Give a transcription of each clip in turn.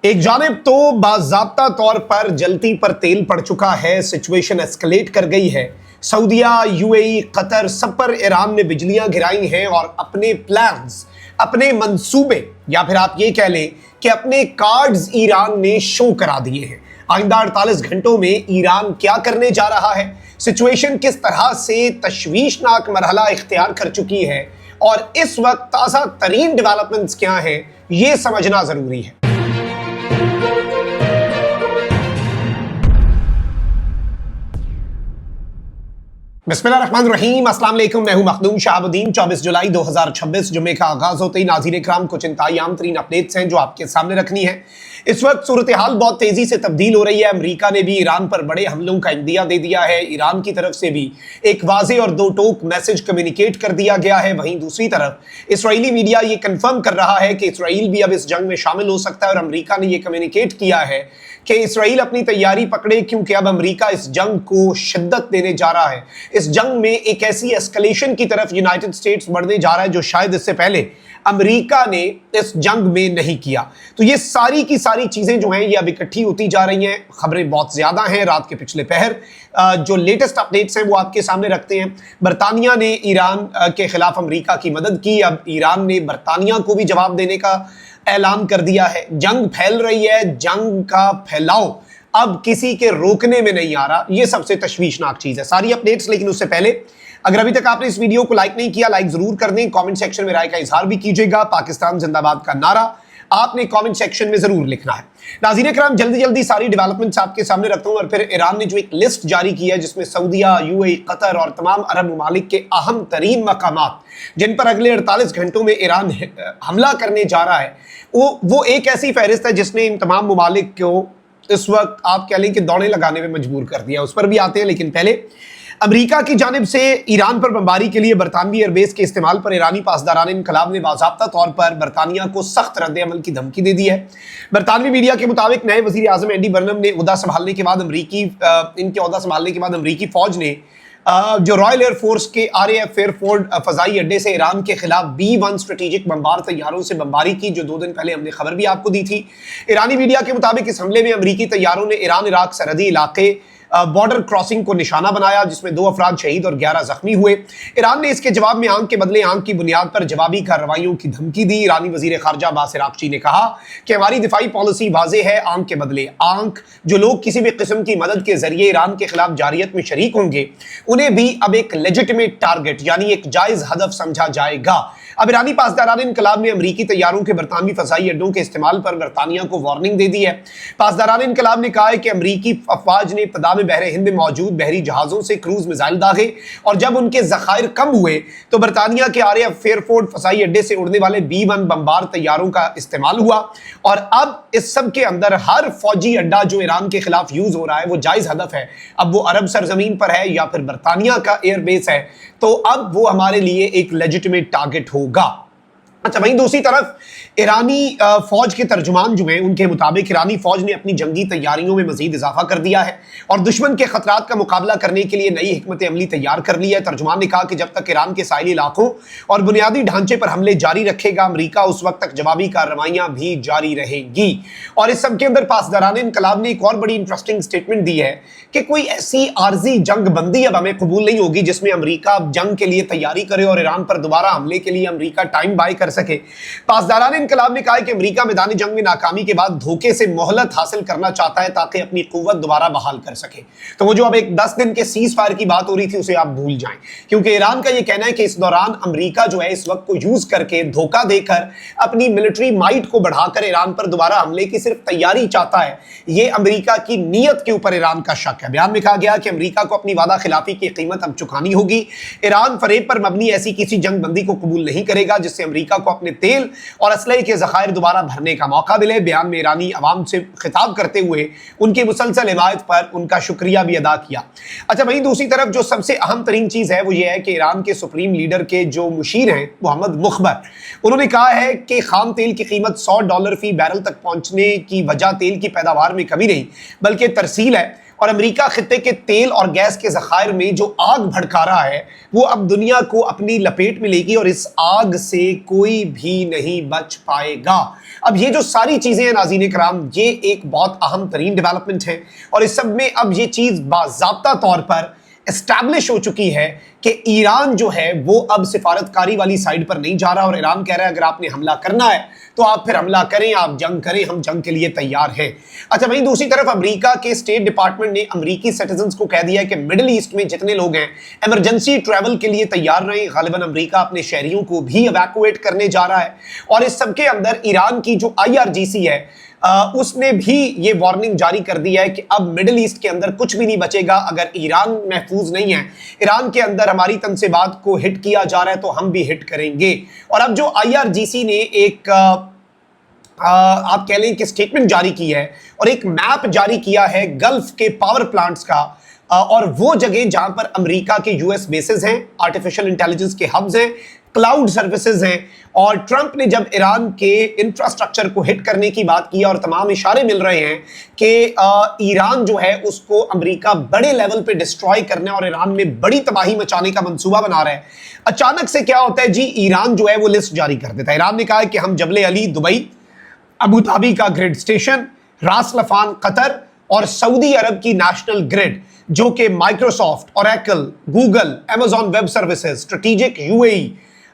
एक जानिब तो बाज़ाब्ता तौर पर जलती पर तेल पड़ चुका है, सिचुएशन एस्केलेट कर गई है। सऊदीया, यूएई, कतर सब पर ईरान ने बिजलियां गिराई हैं और अपने प्लान्स, अपने मंसूबे या फिर आप ये कह लें कि अपने कार्ड्स ईरान ने शो करा दिए हैं। आइंदा 48 घंटों में ईरान क्या करने जा रहा है, सिचुएशन किस तरह से तशवीशनाक मरहला इख्तियार कर चुकी है और इस वक्त ताज़ा तरीन डेवलपमेंट्स क्या हैं, ये समझना ज़रूरी है। बिस्मिल्लाहिर्रहमानिर्रहीम, अस्सलाम वालेकुम। मैं हूं मखदूम शहाबुद्दीन। 24 जुलाई 2026 जुम्मे का आगाज होते ही नाज़रीन इकराम कुछ इंतहाई अहम तरीन अपडेट्स हैं जो आपके सामने रखनी है। इस वक्त सूरत हाल बहुत तेजी से तब्दील हो रही है। अमेरिका ने भी ईरान पर बड़े हमलों का इंदिया दे दिया है। ईरान की तरफ से भी एक वाज़ेह और दो टोक मैसेज कम्युनिकेट कर दिया गया है। वहीं दूसरी तरफ इसराइली मीडिया ये कंफर्म कर रहा है कि इसराइल भी अब इस जंग में शामिल हो सकता है और अमेरिका ने यह कम्युनिकेट किया है कि इसराइल अपनी तैयारी पकड़े, क्योंकि अब अमेरिका इस जंग को शिद्दत देने जा रहा है। इस जंग में एक ऐसी एस्केलेशन की तरफ यूनाइटेड स्टेट्स बढ़ने जा रहा है जो शायद इससे पहले अमेरिका ने इस जंग में नहीं किया। तो ये सारी की सारी चीजें जो हैं ये अब इकट्ठी होती जा रही हैं। खबरें बहुत ज्यादा हैं। रात के पिछले पहर जो लेटेस्ट अपडेट्स हैं वो आपके सामने रखते हैं। बरतानिया ने ईरान के खिलाफ अमेरिका की मदद की। अब ईरान ने बरतानिया को भी जवाब देने का ऐलान कर दिया है। जंग फैल रही है, जंग का फैलाव अब किसी के रोकने में नहीं आ रहा। ये सबसे तशवीशनाक चीज है। सारी अपडेट्स, लेकिन उससे पहले अगर अभी तक आपने इस वीडियो को लाइक नहीं किया, लाइक जरूर कर दें। कमेंट सेक्शन में राय का इजहार भी कीजिएगा। पाकिस्तान जिंदाबाद का नारा आपने कमेंट सेक्शन में जरूर लिखना है। नाज़रीन इकराम, जल्दी जल्दी सारी डेवलपमेंट्स आपके सामने रखता हूं। और फिर ईरान ने जो एक लिस्ट जारी की है जिसमें सऊदीया, यूएई, कतर और तमाम अरब ममालिक के अहम तरीन मकामात जिन पर अगले 48 घंटों में ईरान हमला करने जा रहा है, वो एक ऐसी फहरिस्त है जिसने इन तमाम ममालिक को इस वक्त आप कह लें कि दौड़े लगाने में मजबूर कर दिया। उस पर भी आते हैं, लेकिन पहले अमेरिका की जानिब से ईरान पर बमबारी के लिए बरतानवी एयरबेस के इस्तेमाल पर ईरानी पासदारान इनकलाब ने बाज़ाब्ता तौर पर बरतानिया को सख्त रद्द-ए-अमल की धमकी दे दी है। बरतानवी मीडिया के मुताबिक नए वज़ीर आज़म एंडी बर्नम ने ओहदा संभालने के बाद अमरीकी फौज ने जो रॉयल एयरफोर्स के RAF एयरफोर्ड फजाई अड्डे से ईरान के खिलाफ B-1 स्ट्रेटेजिक बमबार तैयारों से बमबारी की, जो 2 दिन पहले हमने खबर भी आपको दी थी। ईरानी मीडिया के मुताबिक इस हमले में अमरीकी तैयारों ने ईरान इराक सरहदी इलाके बॉर्डर क्रॉसिंग को निशाना बनाया, जिसमें 2 अफराद शहीद और 11 जख्मी हुए। ईरान ने इसके जवाब में आंख के बदले आंख की बुनियाद पर जवाबी कार्रवाइयों की धमकी दी। ईरानी वजीर खारजा अब्बास अरागची ने कहा कि हमारी दिफाई पॉलिसी वाज़ेह है, आंख के बदले आंख। जो लोग किसी भी किस्म की मदद के जरिए ईरान के खिलाफ जारियत में शरीक होंगे उन्हें भी अब एक लेजिटिमेट टारगेट यानी एक जायज हदफ समझा जाएगा। अब ईरानी पासदारान इनकलाब ने अमरीकी तैयारों के बरतानवी फजाई अड्डों के इस्तेमाल पर बरतानिया को वार्निंग दे दी है। पासदारान इनकलाब ने कहा है कि अमरीकी अफवाज ने इब्तिदा में बहरे हिंद में मौजूद बहरी जहाजों से क्रूज मिसाइल दागे और जब उनके जखायर कम हुए तो बरतानिया के RAF एयरफोर्ड फजाई अड्डे से उड़ने वाले B-1 बमबार तैयारों का इस्तेमाल हुआ। और अब इस सब के अंदर हर फौजी अड्डा जो ईरान के खिलाफ यूज हो रहा है वो जायज हदफ है। अब वो अरब सरजमीन पर है या फिर बरतानिया का एयरबेस है, तो अब वो हमारे लिए एक लेजिटिमेट टारगेट होगा। अच्छा, वहीं दूसरी तरफ ईरानी फौज के तर्जुमान जो हैं उनके मुताबिक ईरानी फौज ने अपनी जंगी तैयारियों में मजीद इजाफा कर दिया है और दुश्मन के खतरात का मुकाबला करने के लिए नई हिकमत अमली तैयार कर ली है। तर्जुमान ने कहा कि जब तक ईरान के साहिली इलाकों और बुनियादी ढांचे पर हमले जारी रखेगा अमरीका, उस वक्त तक जवाबी कार्रवाइयां भी जारी रहेंगी। और इस सब के अंदर पासदारान इनकलाब ने एक और बड़ी इंटरेस्टिंग स्टेटमेंट दी है कि कोई ऐसी आर्जी जंग बंदी अब हमें कबूल नहीं होगी जिसमें अमरीका जंग के लिए तैयारी करे और ईरान पर दोबारा हमले के लिए अमरीका टाइम बाय कर सके। पासदारान इनकलाब ने कहा कि अमेरिका मैदानी जंग में नाकामी के बाद धोखे से मोहलत हासिल करना चाहता है ताकि अपनी कुव्वत दोबारा बहाल कर सके। तो वो जो अब एक 10 दिन के सीज फायर की बात हो रही थी उसे आप भूल जाएं, क्योंकि ईरान का ये कहना है कि इस दौरान अमेरिका जो है इस वक्त को यूज करके धोखा देकर अपनी मिलिट्री माइट को बढ़ाकर ईरान पर दोबारा हमले की सिर्फ तैयारी चाहता है। ये अमेरिका की नीयत के ऊपर ईरान का शक है। बयान में कहा गया कि अमेरिका को अपनी वादा खिलाफी की कीमत अब चुकानी होगी। ईरान फरेब पर मबनी ऐसी किसी जंग बंदी को कबूल नहीं करेगा जिससे अमेरिका को अपने तेल और असलहे के जखायर दोबारा भरने का मौका मिले। बयान में ईरानी अवाम से खिताब करते हुए उनकी मुसलसल हिमायत पर उनका शुक्रिया भी अदा किया। अच्छा, वहीं दूसरी तरफ जो सबसे अहम तरीन चीज है वो ये है कि ईरान के सुप्रीम लीडर के जो मुशीर हैं मोहम्मद मुखबर, उन्होंने कहा है कि खाम तेल की कीमत $100 फी बैरल तक पहुंचने की वजह तेल की पैदावार में कमी नहीं बल्कि तरसील है। और अमेरिका खित्ते के तेल और गैस के जखायर में जो आग भड़का रहा है वो अब दुनिया को अपनी लपेट में लेगी और इस आग से कोई कोई भी नहीं बच पाएगा। अब ये जो सारी चीजें हैं नाज़रीन किराम, ये एक बहुत अहम तरीन डेवलपमेंट है और इस सब में अब ये चीज बाज़ाब्ता तौर पर एस्टैब्लिश हो चुकी है कि ईरान जो है वो अब सिफारतकारी वाली साइड पर नहीं जा रहा और ईरान कह रहा है अगर आपने हमला करना है तो आप फिर हमला करें, आप जंग करें, हम जंग के लिए तैयार हैं। अच्छा, वहीं दूसरी तरफ अमेरिका के स्टेट डिपार्टमेंट ने अमेरिकी सिटीजन्स को कह दिया है कि मिडिल ईस्ट में जितने लोग हैं इमरजेंसी ट्रैवल के लिए तैयार रहें। गालिबन अमेरिका अपने शहरियों को भी इवैक्यूएट करने जा रहा है और इस सबके अंदर ईरान की जो IRGC है उसने भी ये वार्निंग जारी कर दी है कि अब मिडिल ईस्ट के अंदर कुछ भी नहीं बचेगा। अगर ईरान महफूज नहीं है, ईरान के अंदर हमारी तनसीबात को हिट किया जा रहा है तो हम भी हिट करेंगे। और अब जो IRGC ने एक आप कह लें कि स्टेटमेंट जारी की है और एक मैप जारी किया है गल्फ के पावर प्लांट्स का और वो जगह जहां पर अमेरिका के US बेसेस हैं, आर्टिफिशियल इंटेलिजेंस के हब्स हैं, क्लाउड सर्विसेज हैं। और ट्रंप ने जब ईरान के इंफ्रास्ट्रक्चर को हिट करने की बात की और तमाम इशारे मिल रहे हैं कि ईरान जो है उसको अमेरिका बड़े लेवल पे डिस्ट्रॉय करने और ईरान में बड़ी तबाही मचाने का मंसूबा बना रहा है, अचानक से क्या होता है जी, ईरान जो है वो लिस्ट जारी कर देता है। ईरान ने कहा है कि हम जबले अली दुबई, अबू धाबी का ग्रिड स्टेशन, रास लफान कतर और सऊदी अरब की नेशनल ग्रिड जो कि Microsoft, Oracle, Google, Amazon web services, strategic UAE,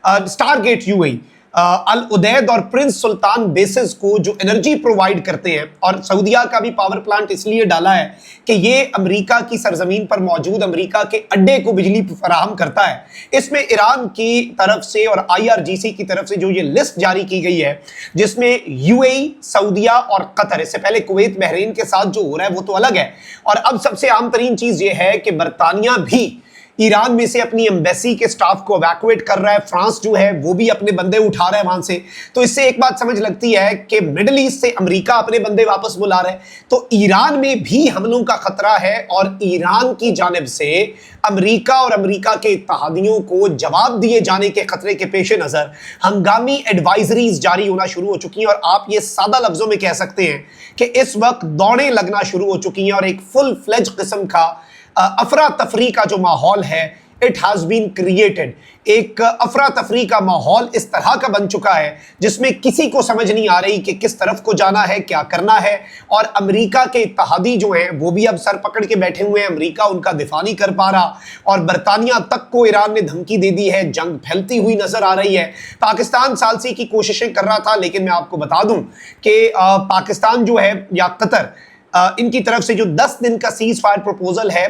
Stargate UAE, अल उदैद और प्रिंस सुल्तान बेसेस को जो एनर्जी प्रोवाइड करते हैं। और सऊदिया का भी पावर प्लांट इसलिए डाला है कि ये अमेरिका की सरजमीन पर मौजूद अमेरिका के अड्डे को बिजली फराहम करता है। इसमें ईरान की तरफ से और IRGC की तरफ से जो ये लिस्ट जारी की गई है जिसमें UAE, सऊदिया और कतर, इससे पहले कुवैत, बहरीन के साथ जो हो रहा है वो तो अलग है। और अब सबसे आम तरीन चीज ये है कि बरतानिया भी ईरान में से अपनी एम्बेसी के स्टाफ को इवैक्यूएट कर रहा है, फ्रांस जो है वो भी अपने बंदे उठा रहा है वहां से। तो इससे एक बात समझ लगती है कि मिडिल ईस्ट से अमेरिका अपने बंदे वापस बुला रहा है, तो ईरान में भी हमलों का खतरा है और ईरान की जानिब से अमेरिका और अमेरिका के इत्तेहादियों को जवाब दिए जाने के खतरे के पेश नजर हंगामी एडवाइजरीज जारी होना शुरू हो चुकी हैं। और आप ये सादा लफ्जों में कह सकते हैं कि इस वक्त दौड़ें लगना शुरू हो चुकी हैं और एक फुल फ्लेज किस्म का अफरा तफरी का जो माहौल है इट हैज बीन क्रिएटेड। एक अफरा तफरी का माहौल इस तरह का बन चुका है जिसमें किसी को समझ नहीं आ रही कि किस तरफ को जाना है, क्या करना है। और अमेरिका के इत्तेहादी जो हैं वो भी अब सर पकड़ के बैठे हुए हैं, अमेरिका उनका दिफा नहीं कर पा रहा और बरतानिया तक को ईरान ने धमकी दे दी है, जंग फैलती हुई नजर आ रही है। पाकिस्तान सालसी की कोशिशें कर रहा था, लेकिन मैं आपको बता दूं कि पाकिस्तान जो है या कतर, इनकी तरफ से जो 10 दिन का सीज फायर प्रपोजल है,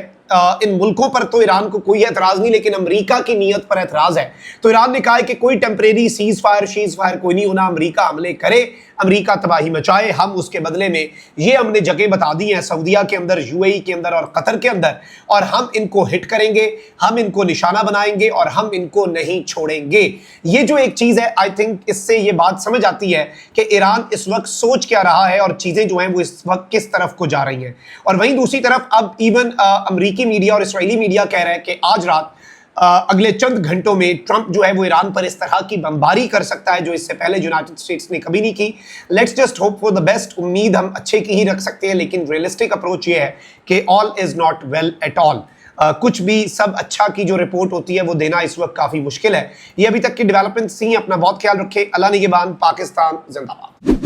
इन मुल्कों पर तो ईरान को कोई एतराज नहीं, लेकिन अमेरिका की नीयत पर एतराज है। तो ईरान ने कहा है कि कोई टेम्परेरी सीज फायर कोई नहीं होना, अमेरिका हमले करे, अमेरिका तबाही मचाए, हम उसके बदले में ये हमने जगह बता दी हैं सऊदिया के अंदर, UAE के अंदर और कतर के अंदर, और हम इनको हिट करेंगे, हम इनको निशाना बनाएंगे और हम इनको नहीं छोड़ेंगे। ये जो एक चीज है, आई थिंक इससे ये बात समझ आती है कि ईरान इस वक्त सोच क्या रहा है और चीजें जो हैं वो इस वक्त किस तरफ को जा रही हैं। और वहीं दूसरी तरफ अब इवन अमेरिकी मीडिया और इस्राएली मीडिया कह रहा है कि आज रात अगले चंद घंटों में ट्रंप जो है वो ईरान पर इस तरह की बमबारी कर सकता है जो इससे पहले यूनाइटेड स्टेट्स ने कभी नहीं की। Let's just hope for the best. उम्मीद हम अच्छे की ही रख सकते हैं, लेकिन रियलिस्टिक अप्रोच ये है कि all is not well at all. कुछ भी सब अच्छा की जो रिपोर्ट होती है वो देना इस वक्त काफी मुश्किल है। ये अभी तक की डेवलपमेंट्स थी। अपना बहुत ख्याल रखें। अल्लाह निगहबान। पाकिस्तान जिंदाबाद।